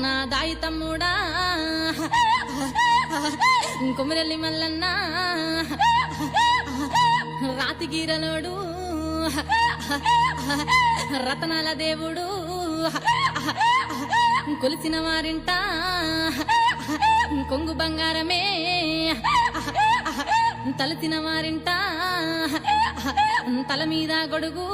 నా దాయి తమ్ముడా కొమరెల్లి మల్లన్న రాతిగీరలోడు రతనాల దేవుడు కొలిసిన వారింట కొంగు బంగారమే తలచిన వారింట తల మీద గొడుగు